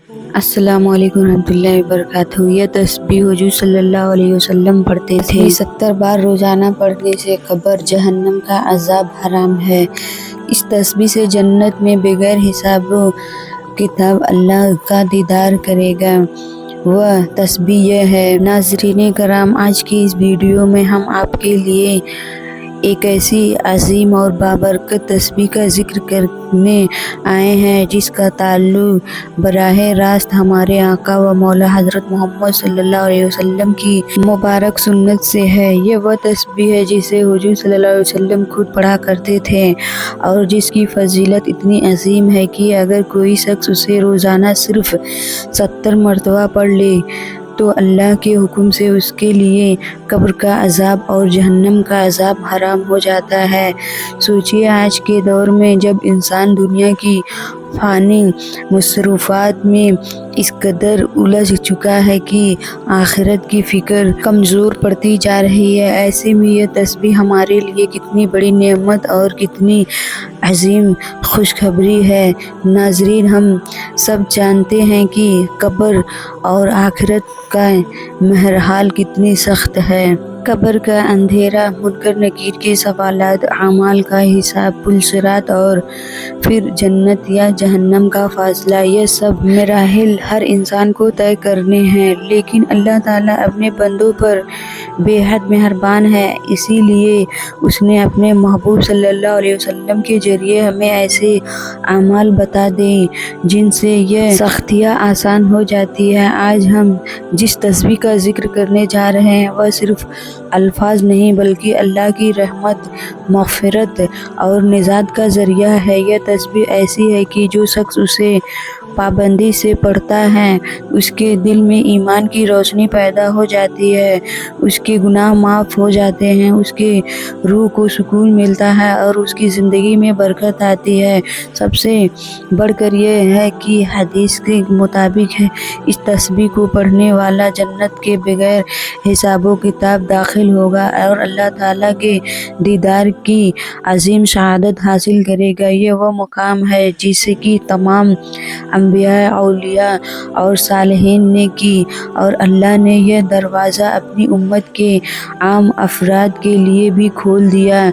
السلام علیکم ورحمۃ اللہ وبرکاتہ۔ یہ تسبیح حضور صلی اللہ علیہ وسلم پڑھتے تھے۔ 70 بار روزانہ پڑھنے سے قبر جہنم کا عذاب حرام ہے۔ اس تسبیح سے جنت میں بغیر حساب و کتاب اللہ کا دیدار کرے گا۔ وہ تسبیح یہ ہے۔ ناظرین کرام، آج کی اس ویڈیو میں ہم آپ کے لیے ایک ایسی عظیم اور بابرکت تسبیح کا ذکر کرنے آئے ہیں جس کا تعلق براہ راست ہمارے آقا و مولا حضرت محمد صلی اللہ علیہ وسلم کی مبارک سنت سے ہے۔ یہ وہ تسبیح ہے جسے حضور صلی اللہ علیہ وسلم خود پڑھا کرتے تھے اور جس کی فضیلت اتنی عظیم ہے کہ اگر کوئی شخص اسے روزانہ صرف 70 مرتبہ پڑھ لے تو اللہ کے حکم سے اس کے لیے قبر کا عذاب اور جہنم کا عذاب حرام ہو جاتا ہے۔ سوچیے، آج کے دور میں جب انسان دنیا کی فانی مصروفات میں اس قدر الجھ چکا ہے کہ آخرت کی فکر کمزور پڑتی جا رہی ہے، ایسے میں یہ تسبیح ہمارے لیے کتنی بڑی نعمت اور کتنی عظیم خوشخبری ہے۔ ناظرین، ہم سب جانتے ہیں کہ قبر اور آخرت کا بہرحال کتنی سخت ہے۔ قبر کا اندھیرا، منکر نکیر کے سوالات، اعمال کا حساب، پل صراط اور پھر جنت یا جہنم کا فیصلہ، یہ سب مراحل ہر انسان کو طے کرنے ہیں، لیکن اللہ تعالیٰ اپنے بندوں پر بے حد مہربان ہے، اسی لیے اس نے اپنے محبوب صلی اللہ علیہ وسلم کے ذریعے ہمیں ایسے اعمال بتا دیے جن سے یہ سختیاں آسان ہو جاتی ہیں۔ آج ہم جس تسبیح کا ذکر کرنے جا رہے ہیں وہ صرف الفاظ نہیں بلکہ اللہ کی رحمت، مغفرت اور نجات کا ذریعہ ہے۔ یہ تسبیح ایسی ہے کہ جو شخص اسے پابندی سے پڑھتا ہے اس کے دل میں ایمان کی روشنی پیدا ہو جاتی ہے، اس کے گناہ معاف ہو جاتے ہیں، اس کے روح کو سکون ملتا ہے اور اس کی زندگی میں برکت آتی ہے۔ سب سے بڑھ کر یہ ہے کہ حدیث کے مطابق اس تسبیح کو پڑھنے والا جنت کے بغیر حساب و کتاب داخل ہوگا اور اللہ تعالیٰ کے دیدار کی عظیم سعادت حاصل کرے گا۔ یہ وہ مقام ہے جس کی تمام انبیاء، اولیاء اور صالحین نے کی، اور اللہ نے یہ دروازہ اپنی امت کے عام افراد کے لیے بھی کھول دیا۔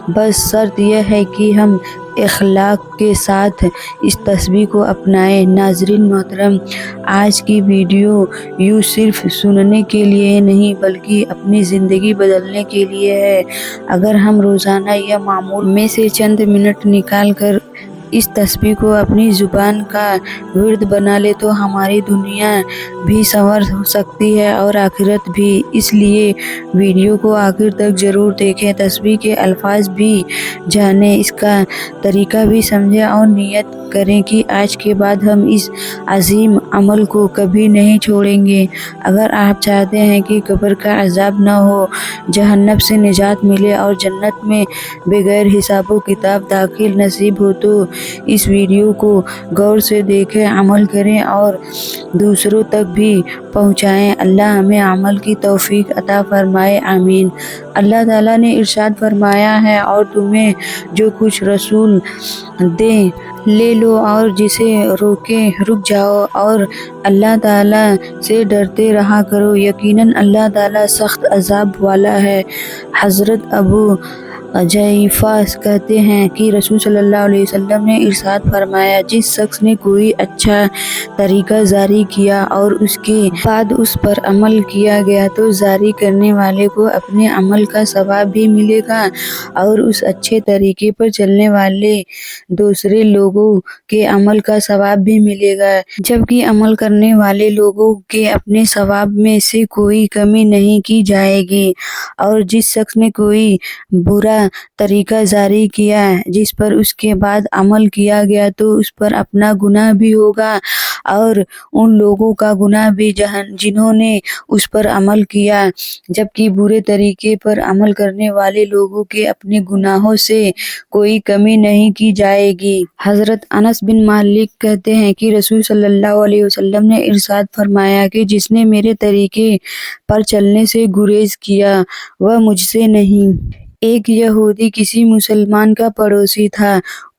بس شرط یہ ہے کہ ہم اخلاص کے ساتھ اس تسبیح کو اپنائیں۔ ناظرین محترم، آج کی ویڈیو یوں صرف سننے کے لیے نہیں بلکہ اپنی زندگی بدلنے کے لیے ہے۔ اگر ہم روزانہ یہ معمول میں سے چند منٹ نکال کر اس تسبیح کو اپنی زبان کا ورد بنا لیں تو ہماری دنیا بھی سنور سکتی ہے اور آخرت بھی۔ اس لیے ویڈیو کو آخر تک ضرور دیکھیں، تسبیح کے الفاظ بھی جانیں، اس کا طریقہ بھی سمجھیں اور نیت کریں کہ آج کے بعد ہم اس عظیم عمل کو کبھی نہیں چھوڑیں گے۔ اگر آپ چاہتے ہیں کہ قبر کا عذاب نہ ہو، جہنم سے نجات ملے اور جنت میں بغیر حساب و کتاب داخل نصیب ہو تو اس ویڈیو کو غور سے دیکھیں، عمل کریں اور دوسروں تک بھی پہنچائیں۔ اللہ ہمیں عمل کی توفیق عطا فرمائے، آمین۔ اللہ تعالیٰ نے ارشاد فرمایا ہے، اور تمہیں جو کچھ رسول دے لے لو اور جسے روکے رک جاؤ اور اللہ تعالیٰ سے ڈرتے رہا کرو، یقیناً اللہ تعالیٰ سخت عذاب والا ہے۔ حضرت ابو جحیفہ کہتے ہیں کہ رسول صلی اللہ علیہ وسلم نے ارشاد فرمایا، جس شخص نے کوئی اچھا طریقہ جاری کیا اور اس کے بعد اس پر عمل کیا گیا تو جاری کرنے والے کو اپنے عمل کا ثواب بھی ملے گا اور اس اچھے طریقے پر چلنے والے دوسرے لوگوں کے عمل کا ثواب بھی ملے گا، جبکہ عمل کرنے والے لوگوں کے اپنے ثواب میں سے کوئی کمی نہیں کی جائے گی۔ اور جس شخص نے کوئی برا طریقہ جاری کیا جس پر اس کے بعد عمل کیا گیا تو اس پر اپنا گناہ بھی ہوگا اور ان لوگوں کا گناہ بھی جنہوں نے اس پر عمل کیا، جبکہ برے طریقے پر عمل کرنے والے لوگوں کے اپنے گناہوں سے کوئی کمی نہیں کی جائے گی۔ حضرت انس بن مالک کہتے ہیں کہ رسول صلی اللہ علیہ وسلم نے ارشاد فرمایا کہ جس نے میرے طریقے پر چلنے سے گریز کیا وہ مجھ سے نہیں۔ ایک یہودی کسی مسلمان کا پڑوسی تھا،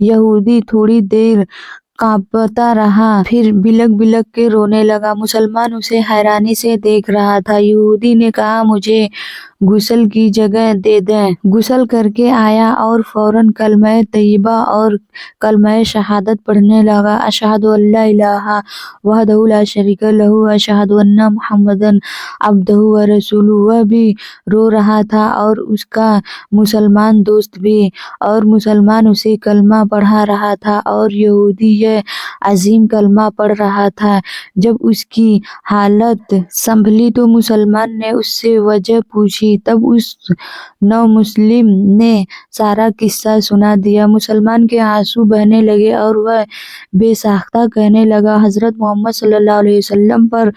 یہودی تھوڑی دیر کانپتا رہا، پھر بلک بلک کے رونے لگا۔ مسلمان اسے حیرانی سے دیکھ رہا تھا۔ یہودی نے کہا، مجھے غسل کی جگہ دے دیں۔ غسل کر کے آیا اور فوراً کلمہ طیبہ اور کلمہ شہادت پڑھنے لگا۔ اشہد ان لا الہ وحدہ لا شریک لہ واشہد ان محمدًا عبدہ ورسولہ۔ وہ بھی رو رہا تھا اور اس کا مسلمان دوست بھی، اور مسلمان اسے کلمہ پڑھا رہا تھا اور یہودی یہ عظیم کلمہ پڑھ رہا تھا۔ جب اس کی حالت سنبھلی تو مسلمان نے اس سے وجہ پوچھی۔ تب اس نو مسلم نے سارا قصہ سنا دیا۔ مسلمان کے آنسو بہنے لگے اور وہ بے ساختہ کہنے لگا، حضرت محمد صلی اللہ علیہ وسلم پر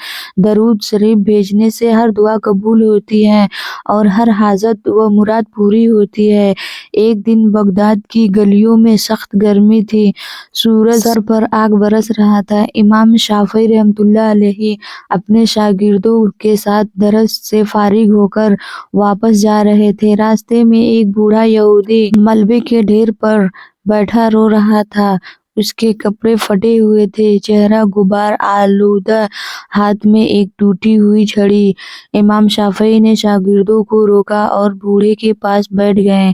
درود شریف بھیجنے سے ہر دعا قبول ہوتی ہے اور ہر حاجت و مراد پوری ہوتی ہے۔ ایک دن بغداد کی گلیوں میں سخت گرمی تھی، سورج سر پر آگ برس رہا تھا۔ امام شافعی رحمۃ اللہ علیہ اپنے شاگردوں کے ساتھ درس سے فارغ ہو کر واپس جا رہے تھے۔ راستے میں ایک بوڑھا یہودی ملبے کے ڈھیر پر بیٹھا رو رہا تھا۔ اس کے کپڑے پھٹے ہوئے تھے، چہرہ غبار آلودہ، ہاتھ میں ایک ٹوٹی ہوئی چھڑی۔ امام شافعی نے شاگردوں کو روکا اور بوڑھے کے پاس بیٹھ گئے۔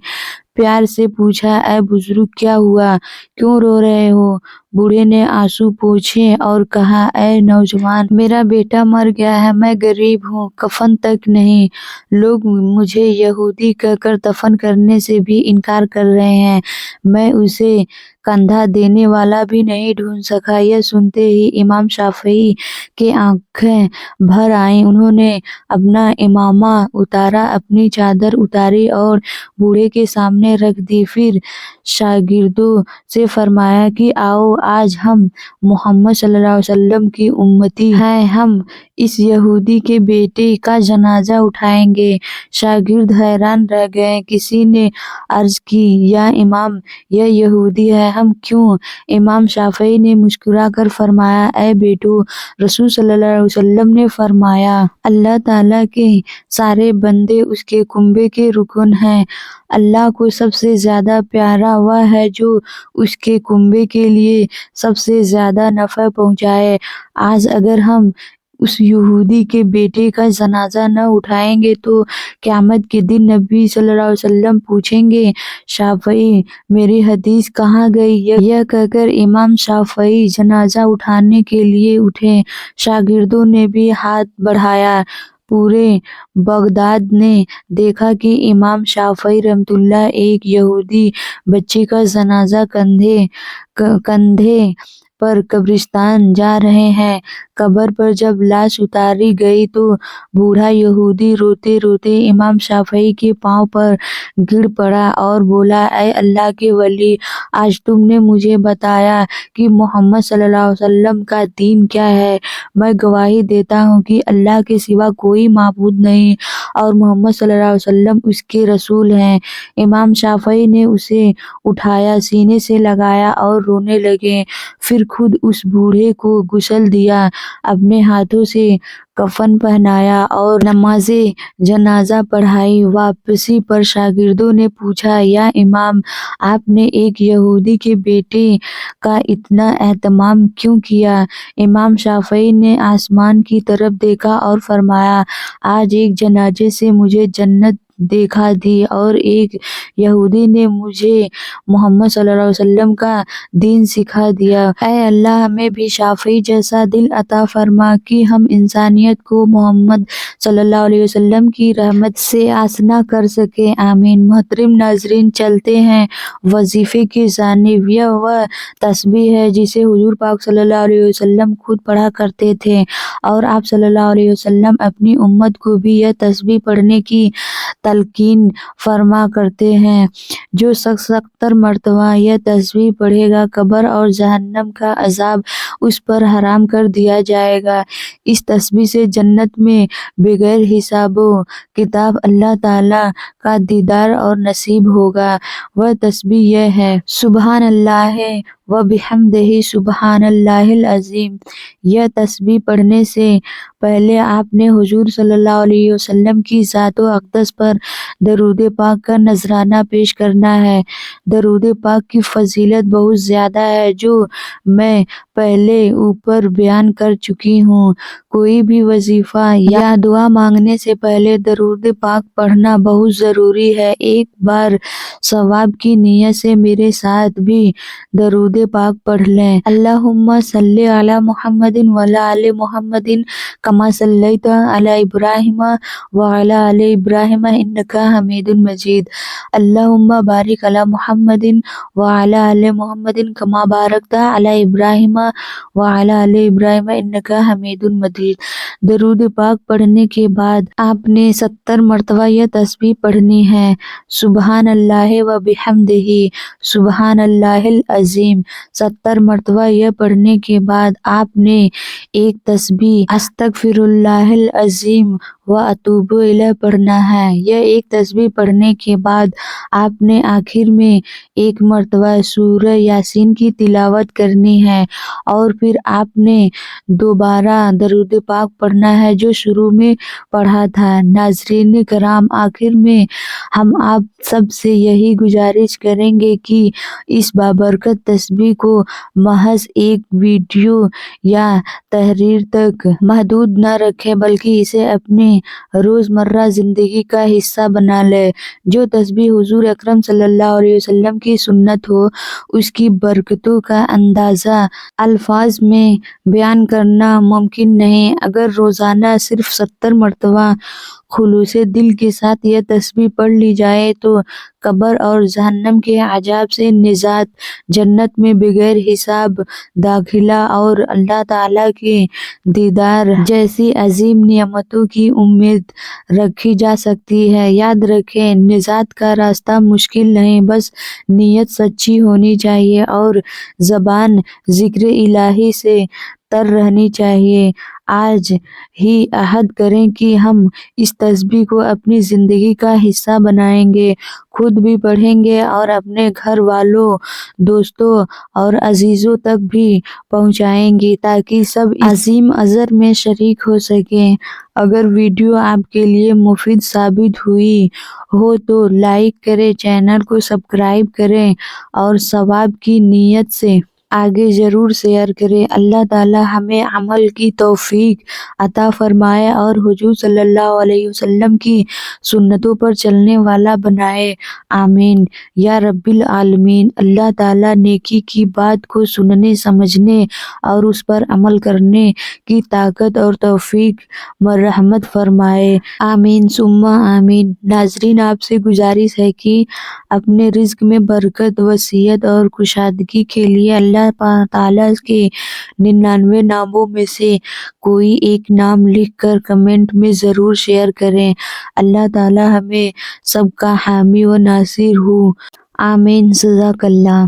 پیار سے پوچھا، اے بزرگ، کیا ہوا؟ کیوں رو رہے ہو؟ بوڑھے نے آنسو پوچھے اور کہا، اے نوجوان، میرا بیٹا مر گیا ہے، میں غریب ہوں، کفن تک نہیں، لوگ مجھے یہودی کہہ کر دفن کرنے سے بھی انکار کر رہے ہیں، میں اسے کندھا دینے والا بھی نہیں ڈھونڈ سکا۔ یہ سنتے ہی امام شافعی کی آنکھیں بھر آئیں۔ انہوں نے اپنا عمامہ اتارا، اپنی چادر اتاری اور بوڑھے کے سامنے رکھ دی۔ پھر شاگردوں سے فرمایا کہ آؤ، آج ہم محمد صلی اللہ علیہ وسلم کی امتی ہیں، ہم اس یہودی کے بیٹے کا جنازہ اٹھائیں گے۔ شاگرد حیران رہ گئے۔ کسی نے عرض کی، یا امام، یہ یہودی ہے، ہم کیوں؟ امام شافعی نے مسکرا کر فرمایا، اے بیٹو، رسول صلی اللہ علیہ وسلم نے فرمایا، اللہ تعالیٰ کے سارے بندے اس کے کنبے کے رکن ہیں۔ اللہ کو سب سے زیادہ پیارا وہ ہے جو اس کے کنبے کے لیے سب سے زیادہ نفع پہنچائے۔ آج اگر ہم اس یہودی کے بیٹے کا جنازہ نہ اٹھائیں گے تو قیامت کے دن نبی صلی اللہ علیہ وسلم پوچھیں گے، شافعی، میری حدیث کہاں گئی؟ یہ کہہ کر امام شافعی جنازہ اٹھانے کے لیے اٹھے۔ شاگردوں نے بھی ہاتھ بڑھایا۔ پورے بغداد نے دیکھا کہ امام شافعی رحمۃ اللہ ایک یہودی بچے کا جنازہ کندھے پر قبرستان جا رہے ہیں۔ قبر پر جب لاش اتاری گئی تو بوڑھا یہودی روتے روتے امام شافعی کے پاؤں پر گر پڑا اور بولا، اے اللہ کے ولی، آج تم نے مجھے بتایا کہ محمد صلی اللہ علیہ وسلم کا دین کیا ہے۔ میں گواہی دیتا ہوں کہ اللہ کے سوا کوئی معبود نہیں اور محمد صلی اللہ علیہ وسلم اس کے رسول ہیں۔ امام شافعی نے اسے اٹھایا، سینے سے لگایا اور رونے لگے۔ پھر خود اس بوڑھے کو غسل دیا، اپنے ہاتھوں سے کفن پہنایا اور نماز جنازہ پڑھائی۔ واپسی پر شاگردوں نے پوچھا، یا امام، آپ نے ایک یہودی کے بیٹے کا اتنا اہتمام کیوں کیا؟ امام شافعی نے آسمان کی طرف دیکھا اور فرمایا، آج ایک جنازے سے مجھے جنت دکھا دی اور ایک یہودی نے مجھے محمد صلی اللہ علیہ وسلم کا دین سکھا دیا۔ اے اللہ، ہمیں بھی شافعی جیسا دل عطا فرما کہ ہم انسانیت کو محمد صلی اللہ علیہ وسلم کی رحمت سے آشنا کر سکیں، آمین۔ محترم ناظرین، چلتے ہیں وظیفے کی جانب۔ یہ وہ تسبیح ہے جسے حضور پاک صلی اللہ علیہ وسلم خود پڑھا کرتے تھے اور آپ صلی اللہ علیہ وسلم اپنی امت کو بھی یہ تسبیح پڑھنے کی تلقین فرما کرتے ہیں۔ جو شخص 70 مرتبہ یہ تسبیح پڑھے گا، قبر اور جہنم کا عذاب اس پر حرام کر دیا جائے گا۔ اس تسبیح سے جنت میں بغیر حساب و کتاب اللہ تعالیٰ کا دیدار اور نصیب ہوگا۔ وہ تسبیح یہ ہے، سبحان اللہ و بحمدہ سبحان اللہ العظیم۔ یہ تسبیح پڑھنے سے پہلے آپ نے حضور صلی اللہ علیہ وسلم کی ذات و اقدس پر درود پاک کا نذرانہ پیش کرنا پڑھنا ہے۔ درود پاک کی فضیلت بہت زیادہ ہے جو میں پہلے اوپر بیان کر چکی ہوں۔ کوئی بھی وظیفہ یا دعا مانگنے سے پہلے درود پاک پڑھنا بہت ضروری ہے۔ ایک بار ثواب کی نیت سے میرے ساتھ بھی درود پاک پڑھ لیں۔ اللہم صلی علی محمد وعلی آل محمد کما صلیت علی ابراہیم وعلی آل ابراہیم انک حمید مجید۔ اللہم بارک علی محمد وعلی آل محمد کما بارکت علی ابراہیم وعلی آل ابراہیم انک حمید مجید۔ درود پاک پڑھنے کے بعد آپ نے 70 مرتبہ یہ تسبیح پڑھنی ہے: سبحان اللہ و بحمدہ، سبحان اللہ العظیم۔ 70 مرتبہ یہ پڑھنے کے بعد آپ نے ایک تسبیح استغفر اللہ العظیم و اتوب الیہ پڑھنا ہے۔ یہ ایک تسبیح پڑھنے کے بعد آپ نے آخر میں 1 مرتبہ سورہ یاسین کی تلاوت کرنی ہے اور پھر آپ نے دوبارہ درود پاک پڑھنا ہے جو شروع میں پڑھا تھا۔ ناظرین کرام، آخر میں ہم آپ سب سے یہی گزارش کریں گے کہ اس بابرکت تسبیح کو محض ایک ویڈیو یا تحریر تک محدود نہ رکھیں بلکہ اسے اپنے روزمرہ زندگی کا حصہ بنا لیں۔ جو تسبیح حضور اکرم صلی اللہ علیہ وسلم کی سنت ہو، اس کی برکتوں کا اندازہ الفاظ میں بیان کرنا ممکن نہیں۔ اگر روزانہ صرف 70 مرتبہ خلوص دل کے ساتھ یہ تسبیح پڑھ لی جائے تو قبر اور جہنم کے عذاب سے نجات، جنت میں بغیر حساب داخلہ اور اللہ تعالیٰ کے دیدار جیسی عظیم نعمتوں کی امید رکھی جا سکتی ہے۔ یاد رکھیں، نجات کا راستہ مشکل نہیں، بس نیت سچی ہونی چاہیے اور زبان ذکر الہی سے تر رہنی چاہیے۔ آج ہی عہد کریں کہ ہم اس تسبیح کو اپنی زندگی کا حصہ بنائیں گے، خود بھی پڑھیں گے اور اپنے گھر والوں، دوستوں اور عزیزوں تک بھی پہنچائیں گے تاکہ سب اس عظیم اجر میں شریک ہو سکیں۔ اگر ویڈیو آپ کے لیے مفید ثابت ہوئی ہو تو لائک کریں، چینل کو سبسکرائب کریں اور ثواب کی نیت سے آگے ضرور شیئر کریں۔ اللہ تعالی ہمیں عمل کی توفیق عطا فرمائے اور حضور صلی اللہ علیہ وسلم کی سنتوں پر چلنے والا بنائے، آمین یا رب العالمین۔ اللہ تعالی نیکی کی بات کو سننے، سمجھنے اور اس پر عمل کرنے کی طاقت اور توفیق مرحمت فرمائے، آمین ثم آمین۔ ناظرین، آپ سے گزارش ہے کہ اپنے رزق میں برکت، وسعت اور کشادگی کے لیے اللہ تعالیٰ کے 99 ناموں میں سے کوئی ایک نام لکھ کر کمنٹ میں ضرور شیئر کریں۔ اللہ تعالیٰ ہمیں سب کا حامی و ناصر ہو، آمین۔ جزاک اللہ۔